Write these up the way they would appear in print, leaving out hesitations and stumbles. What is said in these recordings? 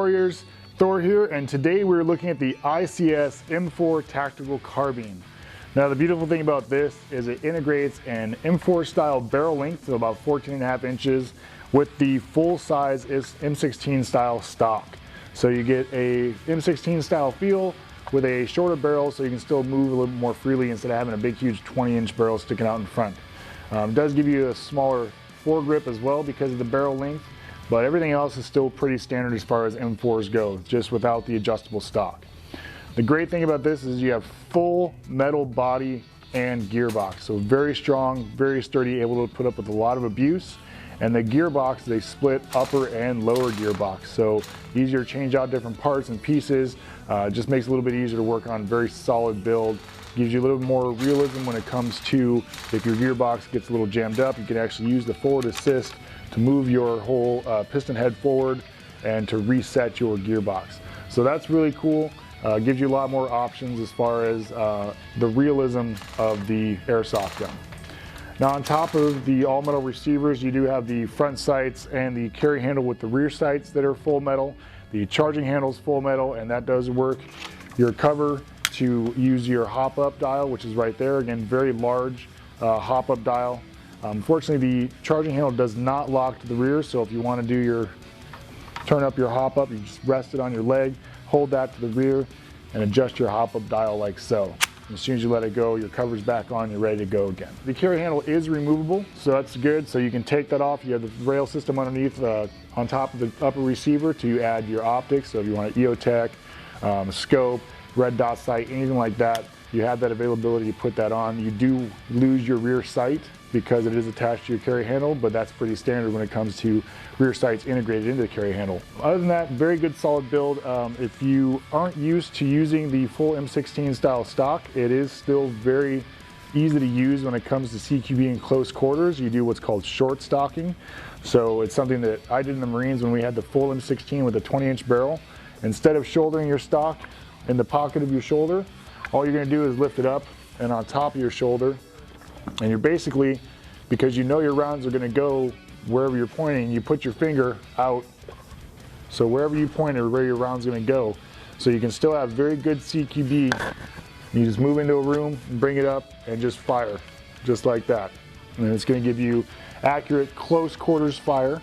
Warriors, Thor here, and today we're looking at the ICS M4 Tactical Carbine. Now the beautiful thing about this is it integrates an M4 style barrel length of about 14.5 inches with the full size M16 style stock. So you get a M16 style feel with a shorter barrel so you can still move a little more freely instead of having a big huge 20-inch barrel sticking out in front. It does give you a smaller foregrip as well because of the barrel length, but everything else is still pretty standard as far as M4s go, just without the adjustable stock. The great thing about this is you have full metal body and gearbox, so very strong, very sturdy, able to put up with a lot of abuse. And the gearbox, they split upper and lower gearbox, so easier to change out different parts and pieces. Just makes it a little bit easier to work on. Very solid build. Gives you a little more realism when it comes to if your gearbox gets a little jammed up, you can actually use the forward assist to move your whole piston head forward and to reset your gearbox. So that's really cool. Gives you a lot more options as far as the realism of the airsoft gun. Now on top of the all metal receivers, you do have the front sights and the carry handle with the rear sights that are full metal. The charging handle is full metal, and that does work. Your cover to use your hop up dial, which is right there. Again, very large hop up dial. Unfortunately, the charging handle does not lock to the rear, so if you want to do your turn up your hop up, you just rest it on your leg, hold that to the rear, and adjust your hop up dial like so. As soon as you let it go, your cover's back on, you're ready to go again. The carry handle is removable, so that's good. So you can take that off. You have the rail system underneath on top of the upper receiver to add your optics. So if you want an EOTech, scope, red dot sight, anything like that, you have that availability to put that on. You do lose your rear sight because it is attached to your carry handle, but that's pretty standard when it comes to rear sights integrated into the carry handle. Other than that, very good solid build. If you aren't used to using the full M16 style stock, it is still very easy to use when it comes to CQB in close quarters. You do what's called short stocking. So it's something that I did in the Marines when we had the full M16 with a 20-inch barrel. Instead of shouldering your stock in the pocket of your shoulder, all you're gonna do is lift it up and on top of your shoulder, and you're basically, because you know your rounds are gonna go wherever you're pointing, you put your finger out, so wherever you point is where your round's gonna go. So you can still have very good CQB. You just move into a room and bring it up and just fire, just like that. And it's gonna give you accurate close quarters fire,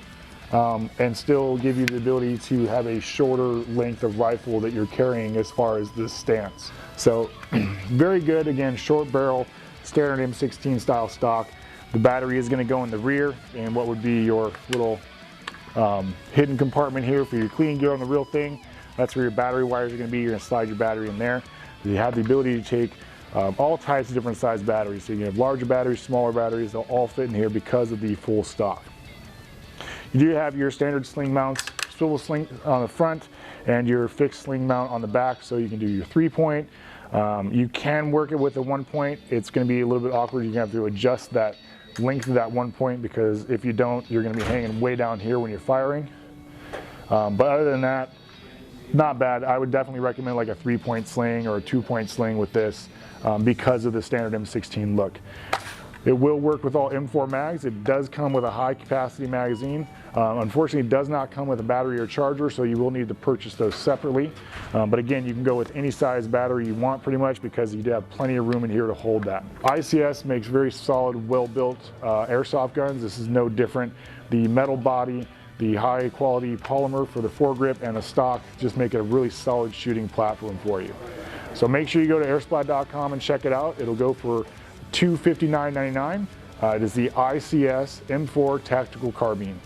and still give you the ability to have a shorter length of rifle that you're carrying as far as this stance. So very good, again, short barrel, standard M16 style stock. The battery is going to go in the rear and what would be your little hidden compartment here for your clean gear on the real thing. That's where your battery wires are going to be. You're going to slide your battery in there. You have the ability to take all types of different size batteries. So you can have larger batteries, smaller batteries, they'll all fit in here because of the full stock. You do have your standard sling mounts, swivel sling on the front and your fixed sling mount on the back, so you can do your 3-point. You can work it with a 1-point. It's going to be a little bit awkward. You're going to have to adjust that length of that 1-point because if you don't, you're going to be hanging way down here when you're firing. But other than that, not bad. I would definitely recommend like a 3-point sling or a 2-point sling with this because of the standard M16 look. It will work with all M4 mags. It does come with a high capacity magazine. Unfortunately, it does not come with a battery or charger, so you will need to purchase those separately. But again, you can go with any size battery you want pretty much because you do have plenty of room in here to hold that. ICS makes very solid, well-built airsoft guns. This is no different. The metal body, the high quality polymer for the foregrip, and the stock just make it a really solid shooting platform for you. So make sure you go to AirSplat.com and check it out. It'll go for $259.99. It is the ICS M4 Tactical Carbine.